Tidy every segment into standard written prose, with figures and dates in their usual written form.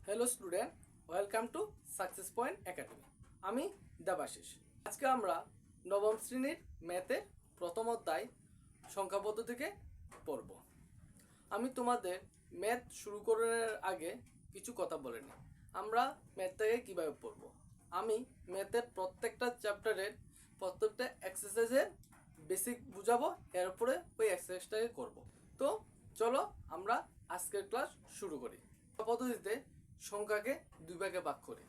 Hello student, welcome to success point academy. আমি দেবাশিস। আজকে আমরা নবম শ্রেণীর ম্যাথের প্রথম অধ্যায় সংখ্যা পদ্ধতিকে পড়ব। আমি তোমাদের ম্যাথ শুরু করার আগে কিছু কথা বলে নিই। আমরা ম্যাথটাকে কীভাবে পড়ব। আমি ম্যাথের প্রত্যেকটা চ্যাপ্টারের প্রত্যেকটা এক্সারসাইজের বেসিক বুঝাবো, এরপরে ওই এক্সারসাইজটাকে করব। তো চলো আমরা আজকের ক্লাস শুরু করি। পদ্ধতিতে সংখ্যাকে দুই ভাগে ভাগ করি।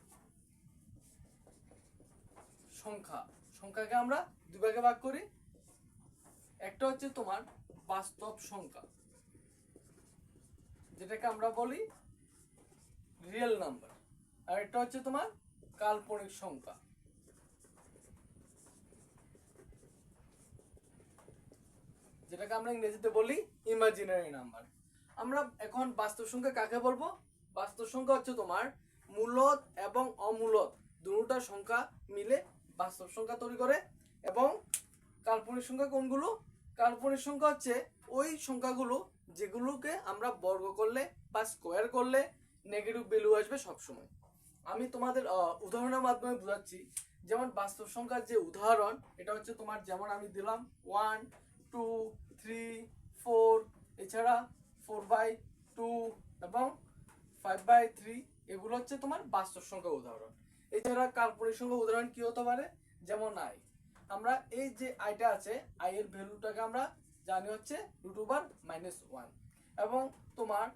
সংখ্যাকে আমরা দুই ভাগে ভাগ করি। একটা হচ্ছে তোমার বাস্তব সংখ্যা, যেটাকে আমরা বলি রিয়েল নাম্বার, আর একটা হচ্ছে তোমার কাল্পনিক সংখ্যা, যেটাকে আমরা ইংরেজিতে বলি ইমাজিনারি নাম্বার। আমরা এখন বাস্তব সংখ্যা কাকে বলবো? বাস্তব সংখ্যা হচ্ছে তোমার মূলদ এবং অমূলদ দুটোটা সংখ্যা মিলে বাস্তব সংখ্যা তৈরি করে। এবং কাল্পনিক সংখ্যা কোনগুলো? কাল্পনিক সংখ্যা হচ্ছে ওই সংখ্যাগুলো যেগুলোকে আমরা বর্গ করলে বা স্কোয়ার করলে নেগেটিভ ভ্যালু আসবে সবসময়। আমি তোমাদের উদাহরণের মাধ্যমে বোঝাচ্ছি। যেমন বাস্তব সংখ্যার যে উদাহরণ, এটা হচ্ছে তোমার, যেমন আমি দিলাম 1, 2, 3, 4, এছাড়া 4/2 এবং 5/3, এগুলো হচ্ছে তোমার বাস্তব সংখ্যা উদাহরণ। এছাড়া কাল্পনিক সংখ্যা উদাহরণ কি হতে পারে? যেমন আই। আমরা এই যে আইটা আছে, আই এর ভ্যালুটাকে আমরা জানি হচ্ছে √1, এবং তোমার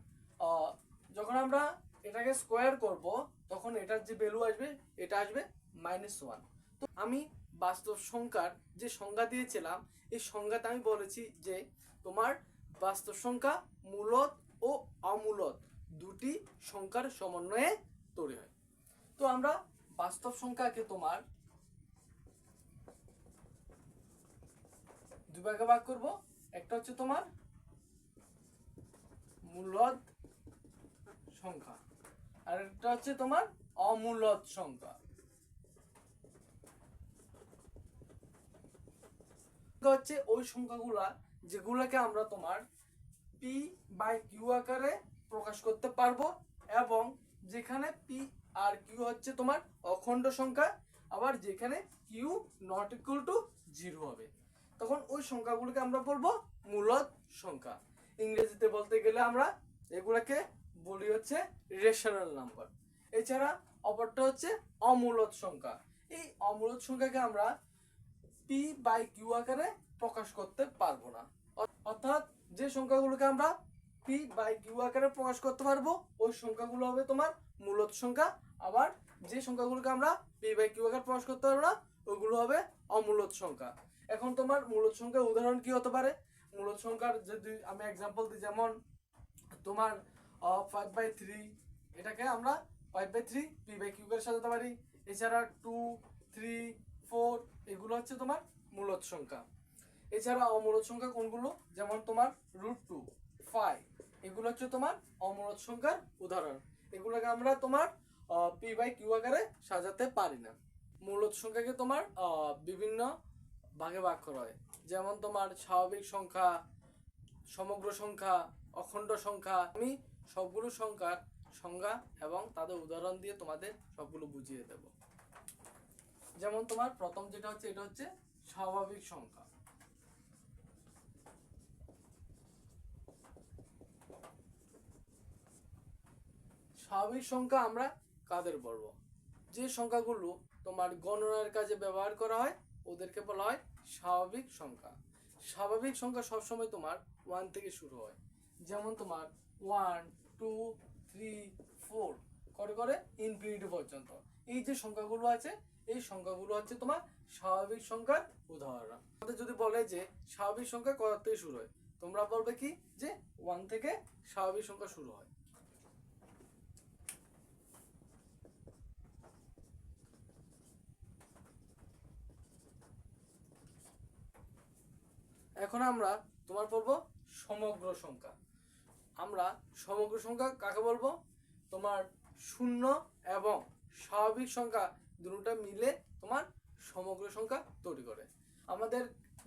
যখন আমরা এটাকে স্কোয়ার করব তখন এটার যে ভ্যালু আসবে এটা আসবে -1। তো আমি বাস্তব সংখ্যার যে সংজ্ঞা দিয়েছিলাম, এই সংজ্ঞাতে আমি বলেছি যে তোমার বাস্তব সংখ্যা মূলদ ও অমূলদ দুটি সংখ্যার সমন্বয়ে তৈরি হয়। তো আমরা বাস্তব সংখ্যাকে তোমার দুই ভাগে ভাগ করব। একটা হচ্ছে তোমার মূলদ সংখ্যা, আর একটা হচ্ছে তোমার অমূলদ সংখ্যা। হচ্ছে ওই সংখ্যাগুলা যেগুলোকে আমরা তোমার p/q আকারে প্রকাশ করতে পারবো, এবং যেখানে p আর q হচ্ছে তোমার অখণ্ড সংখ্যা, আবার যেখানে q ≠ 0 হবে, তখন ওই সংখ্যাগুলোকে আমরা বলবো মূলদ সংখ্যা। ইংরেজিতে বলতে গেলে আমরা এগুলোকে বলি হচ্ছে রেশনাল নাম্বার। এছাড়া অপরটা হচ্ছে অমূলদ সংখ্যা। এই অমূলদ সংখ্যাকে আমরা p/q আকারে প্রকাশ করতে পারবো না। অর্থাৎ যে সংখ্যাগুলোকে আমরা p/q আকারে প্রকাশ করতে পারবো ওই সংখ্যাগুলো হবে তোমার মূলদ সংখ্যা, আবার যে সংখ্যাগুলোকে আমরা p/q আকারে প্রকাশ করতে পারবো না ওইগুলো হবে অমূলদ সংখ্যা। এখন তোমার মূলদ সংখ্যার উদাহরণ কি হতে পারে? মূলদ সংখ্যার যদি আমি এক্সাম্পল দিই, যেমন তোমার 5/3, এটাকে আমরা 5/3 p/q এর সাজাতে পারি। এছাড়া 2, 3, 4, এগুলো হচ্ছে তোমার মূলদ সংখ্যা। এছাড়া অমূলদ সংখ্যা কোনগুলো? যেমন তোমার √2, 5, এগুলো হচ্ছে তোমার অমূলদ সংখ্যার উদাহরণ। এগুলোকে আমরা তোমার p/q আকারে সাজাতে পারি না। মূলদ সংখ্যাকে তোমার বিভিন্ন ভাগে ভাগ করা হয়। যেমন তোমার স্বাভাবিক সংখ্যা, সমগ্র সংখ্যা, অখণ্ড সংখ্যা। আমি সবগুলো সংখ্যার সংজ্ঞা এবং তাদের উদাহরণ দিয়ে তোমাদের সবগুলো বুঝিয়ে দেব। যেমন তোমার প্রথম যেটা হচ্ছে, এটা হচ্ছে স্বাভাবিক সংখ্যা। স্বাভাবিক সংখ্যা আমরা কাদের বলবো? যে সংখ্যাগুলো তোমার গণনার কাজে ব্যবহার করা হয় ওদেরকে বলা হয় স্বাভাবিক সংখ্যা। স্বাভাবিক সংখ্যা সবসময় তোমার 1 থেকে শুরু হয়। যেমন তোমার 1, 2, 3, 4 করে ইনফিনিটি পর্যন্ত এই যে সংখ্যাগুলো আছে, এই সংখ্যাগুলো হচ্ছে তোমার স্বাভাবিক সংখ্যার উদাহরণ। আমাদের যদি বলে যে স্বাভাবিক সংখ্যা কত থেকে শুরু হয়, তোমরা বলবে কি যে 1 থেকে স্বাভাবিক সংখ্যা শুরু হয়। এখন আমরা তোমার বলবো সমগ্র সংখ্যা। আমরা সমগ্র সংখ্যা কাকে বলবো? তোমার শূন্য এবং স্বাভাবিক সংখ্যা দুটোটা মিলে তোমার সমগ্র সংখ্যা তৈরি করে। আমাদের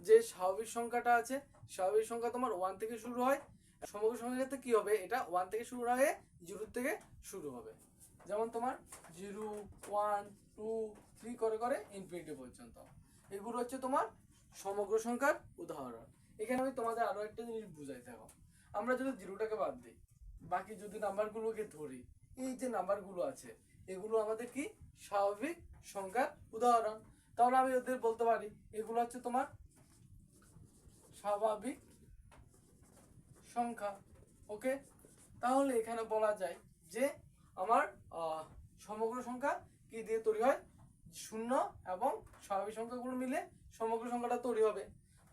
যে স্বাভাবিক সংখ্যাটা আছে, স্বাভাবিক সংখ্যা তোমার 1 থেকে শুরু হয়। সমগ্র সংখ্যার ক্ষেত্রে কি হবে? এটা 1 থেকে শুরু হয়ে 0 থেকে শুরু হবে। যেমন তোমার 0, 1, 2, 3 করে করে ইনফিনিটি পর্যন্ত। এগুলো হচ্ছে তোমার সমগ্র সংখ্যার উদাহরণ। এখানে আমি তোমাদের আরো একটা জিনিস বুঝাই দেখো, আমরা যদি জিরোটাকে বাদ দিই, বাকি যদি নাম্বারগুলোকে ধরি, এই যে নাম্বারগুলো আছে এগুলো আমাদের কি স্বাভাবিক সংখ্যার উদাহরণ। তাহলে আমি ওদের বলতে পারি এগুলো হচ্ছে তোমার স্বাভাবিক সংখ্যা। ওকে, তাহলে এখানে বলা যায় যে আমার সমগ্র সংখ্যা কি দিয়ে তৈরি হয়, শূন্য এবং স্বাভাবিক সংখ্যাগুলো মিলে সমগ্র সংখ্যাটা তৈরি হবে।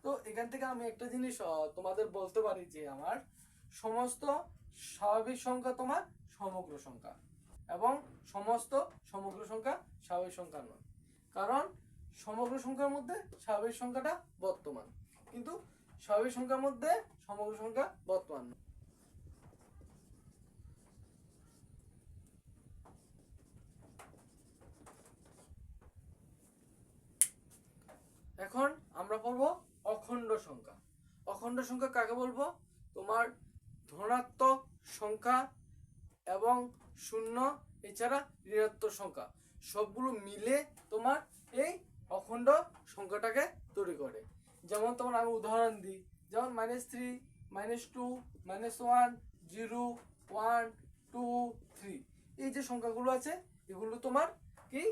তো এখান থেকে আমি একটা জিনিস তোমাদের বলতে পারি যে আমার সমস্ত স্বাভাবিক সংখ্যা তোমার সমগ্র সংখ্যা, এবং সমস্ত সমগ্র সংখ্যা স্বাভাবিক সংখ্যা নয়। কারণ সমগ্র সংখ্যার মধ্যে স্বাভাবিক সংখ্যাটা বর্তমান, কিন্তু স্বাভাবিক সংখ্যার মধ্যে সমগ্র সংখ্যা বর্তমান নয়। এখন আমরা পড়বো অখণ্ড সংখ্যা। অখণ্ড সংখ্যা কাকে বলবো, তোমার ধনাত্মক সংখ্যা এবং শূন্য এছাড়া ঋণাত্মক সংখ্যা সবগুলো মিলে তোমার এই অখণ্ড সংখ্যাটাকে তৈরি করে। যেমন তোমার আমি উদাহরণ দিই, যেমন -3, -2, -1, 0, 1, 2, 3, এই যে সংখ্যাগুলো আছে এগুলো তোমার কি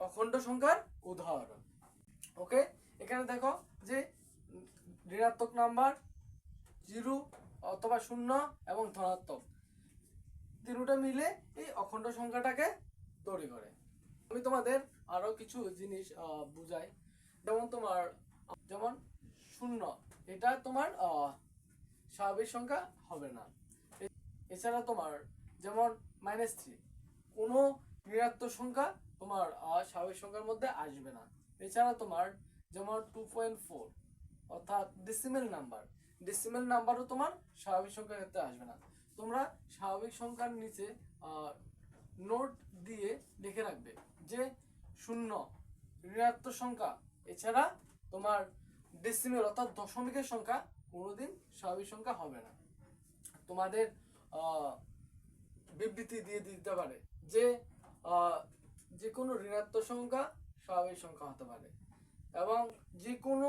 অখণ্ড সংখ্যার উদাহরণ। ওকে, এখানে দেখো যে ঋণাত্মক নাম্বার 0 অথবা 0 এবং ধনাত্মক তিনটা মিলে এই অখণ্ড সংখ্যাটাকে তৈরি করে। আমি তোমাদের আরো কিছু জিনিস বুঝাই। যেমন তোমার যেমন 0 এটা তোমার স্বাভাবিক সংখ্যা হবে না। এছাড়া তোমার যেমন -3 কোনো ঋণাত্মক সংখ্যা তোমার স্বাভাবিক সংখ্যার মধ্যে আসবে না। এছাড়া তোমার যেমন 2.4 অর্থাৎ ডেসিমেল নাম্বারও তোমার স্বাভাবিক সংখ্যার ক্ষেত্রে আসবে না। তোমরা স্বাভাবিক সংখ্যার নিচে নোট দিয়ে লিখে রাখবে যে 0 ঋণাত্মক সংখ্যা, এছাড়া তোমার ডেসিমেল অর্থাৎ দশমিকের সংখ্যা কোনোদিন স্বাভাবিক সংখ্যা হবে না। তোমাদের বিবৃতি দিয়ে দিতে পারে যে যে কোনো ঋণাত্মক সংখ্যা স্বাভাবিক সংখ্যা হতে পারে, এবং যে কোনো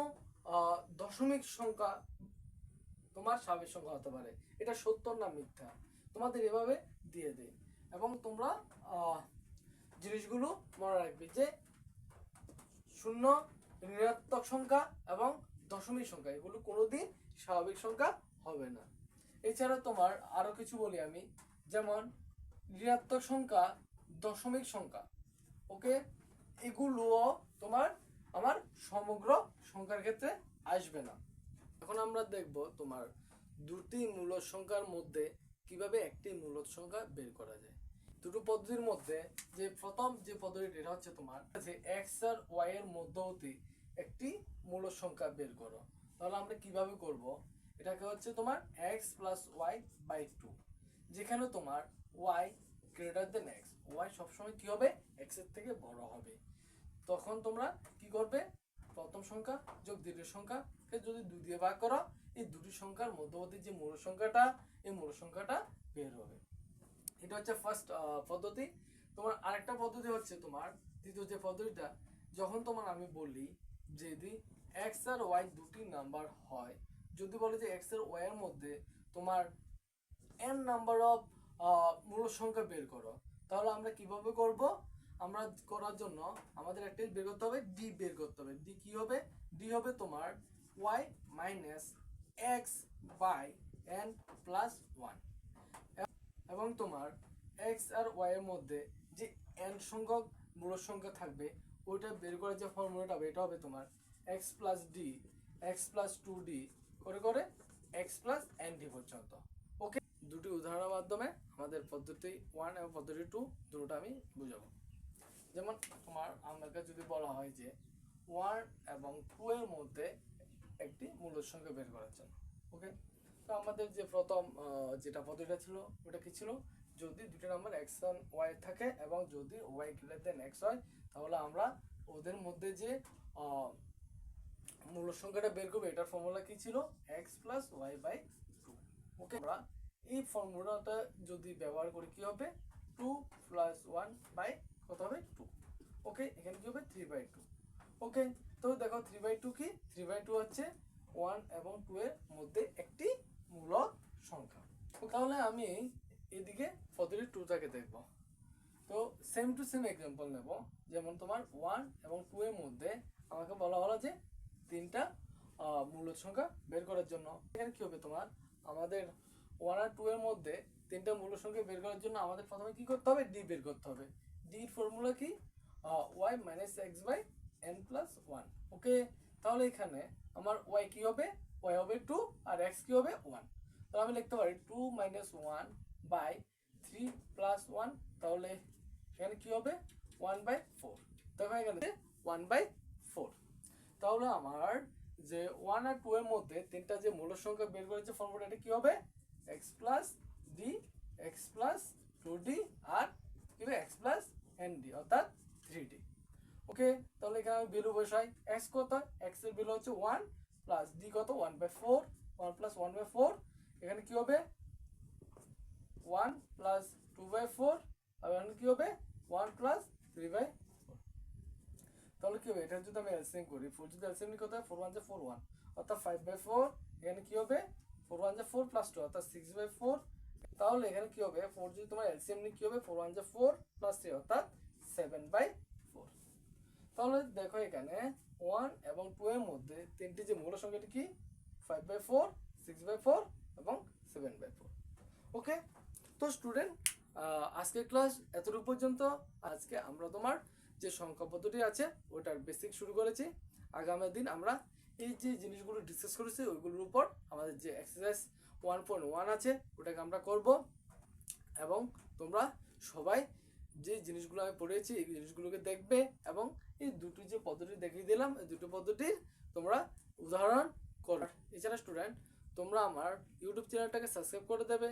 দশমিক সংখ্যা তোমার স্বাভাবিক সংখ্যা হতে পারে। এটা সত্য না মিথ্যা তোমাদের এভাবে দিয়ে দেয়। এবং তোমরা জিনিসগুলো মনে রাখবে যে 0 ঋণাত্মক সংখ্যা এবং দশমিক সংখ্যা এগুলো কোনোদিন স্বাভাবিক সংখ্যা হবে না। এছাড়া তোমার আরো কিছু বলি আমি, যেমন ঋণাত্মক সংখ্যা, দশমিক সংখ্যা, ওকে, এগুলো তোমার আমার সমগ্র সংখ্যার ক্ষেত্রে আসবে না। এখন আমরা দেখব তোমার দুটি মূলদ সংখ্যার মধ্যে কিভাবে একটি মূলদ সংখ্যা বের করা যায়। দুটো পদ্ধতির মধ্যে যে প্রথম যে পদ্ধতিটা এটা হচ্ছে তোমার যে x আর y এর মধ্যবর্তী একটি মূলদ সংখ্যা বের করো। তাহলে আমরা কিভাবে করব, এটাকে হচ্ছে তোমার x + y/2, যেখানে তোমার y greater than x, y সবসময় কি হবে, x এর থেকে বড় হবে। তখন তোমরা কি করবে, প্রথম সংখ্যা যোগ দ্বিতীয় সংখ্যাকে যদি 2 দিয়ে ভাগ করো, এই দুটি সংখ্যার মধ্যবর্তী যে মূল সংখ্যাটা, এই মূল সংখ্যাটা বের হবে। এটা হচ্ছে ফার্স্ট পদ্ধতি। তোমার আরেকটা পদ্ধতি হচ্ছে তোমার দ্বিতীয় যে পদ্ধতিটা, যখন তোমার আমি বলি যদি x আর y দুটি নাম্বার হয়, যদি বলে যে x আর y এর মধ্যে তোমার n নাম্বার অফ মূল সংখ্যা বের করো, তাহলে আমরা কিভাবে করব, আমরা করার জন্য আমাদের একটা বের করতে হবে, d বের করতে হবে। d কি হবে, d হবে তোমার y - x/n + 1, এবং তোমার x আর y এর মধ্যে যে n সংখ্যক মূল সংখ্যা থাকবে ওইটা বের করার যে ফর্মুলাটা হবে, এটা হবে তোমার x + d, x + 2d করে করে x + nd পর্যন্ত। ওকে, দুটি উদাহরণের মাধ্যমে আমাদের পদ্ধতি 1 এবং পদ্ধতি 2 দুটোটা আমি বুঝাবো। যেমন তোমার আমাকে যদি বলা হয় যে 1 এবং 2 এর মধ্যে একটি মূলদ সংখ্যা বের করার জন্য, ওকে, তো আমাদের যে প্রথম যেটা পদ্ধতিটা ছিল ওটা কি ছিল, যদি দুটো নাম্বার x আর y থাকে এবং যদি y গ্রেটার দেন x হয়, তাহলে আমরা ওদের মধ্যে যে মূলদ সংখ্যাটা বের করব, এটার ফর্মুলা কি ছিল, x + y/2। ওকে, আমরা এই ফর্মুলাটা যদি ব্যবহার করি কি হবে, টু প্লাস ওয়ান বাই কত হবে টু। ওকে, এখানে কি হবে 3/2। ওকে, তো দেখো 3/2 কি, 3/2 হচ্ছে 1 এবং 2 এর মধ্যে একটি মূলদ সংখ্যা। তাহলে আমি এদিকে পদ্ধতি 2টাকে দেখব। তো সেম টু সেম এক্সাম্পল নেব, যেমন তোমার 1 এবং 2 এর মধ্যে আমাকে বলা হলো যে তিনটা মূলদ সংখ্যা বের করার জন্য। এখানে কি হবে তোমার, আমাদের 1 আর 2 এর মধ্যে তিনটা মূলদ সংখ্যা বের করার জন্য আমাদের প্রথমে কি করতে হবে, ডি বের করতে হবে। ডির ফর্মুলা কি, y minus x by n plus 1। Okay, তাহলে এখানে আমার y কি হবে, y হবে 2 আর x কি হবে 1। তাহলে আমি লিখতে পারি 2 মাইনাস 1 বাই 3 প্লাস 1। তাহলে এখানে কি হবে 1/4। দেখো এখানে 1/4। তাহলে আমার যে 1 আর 2 এর মধ্যে তিনটা যে মূলদ সংখ্যা বের করেছে ফর্মুলাটা কি হবে, x plus D, x plus 2d আর কি হবে x প্লাস nd অর্থাৎ 3d। ওকে, তাহলে এখানে আমি ভ্যালু বসাই। x কত, x এর ভ্যালু হচ্ছে 1 প্লাস d কত 1/4, 1 প্লাস 1/4। এখানে কি হবে 1 প্লাস 2/4 আর এখানে কি হবে 1 প্লাস 3/4। তাহলে কি হবে, এটা যদি আমি এলসিএম করি, 4 যদি এলসিএম নিই কত হয়, 4 1 4 1 অর্থাৎ 5/4। এখানে কি হবে 4 1 4 প্লাস 2 অর্থাৎ 6/4। তাহলে এখানে কি হবে 4 যদি তোমার এলসিএম নিই কি হবে 4 1 4 প্লাস 3 অর্থাৎ 7/4। তাহলে দেখো এখানে 1 এবং 2 এর মধ্যে তিনটি যে মূল সংখ্যাটি কি 5/4, 6/4 এবং 7/4। ওকে, তো স্টুডেন্ট আজকের ক্লাস এতটুকু পর্যন্ত। আজকে আমরা তোমার যে সংখ্যা পদ্ধতি আছে ওটার বেসিক শুরু করেছি। আগামী দিন আমরা এই যে জিনিসগুলো ডিসকাস করেছি ওইগুলোর উপর আমাদের যে এক্সারসাইজ 1.1 আছে ওটাকে আমরা করব। এবং তোমরা সবাই যে জিনিসগুলো আমি পড়িয়েছি এই জিনিসগুলোকে দেখবে এবং এই দুটো যে পদ্ধতি দেখিয়ে দিলাম এই দুটো পদ্ধতির তোমরা উদাহরণ করো। এছাড়া স্টুডেন্ট তোমরা আমার ইউটিউব চ্যানেলটাকে সাবস্ক্রাইব করে দেবে।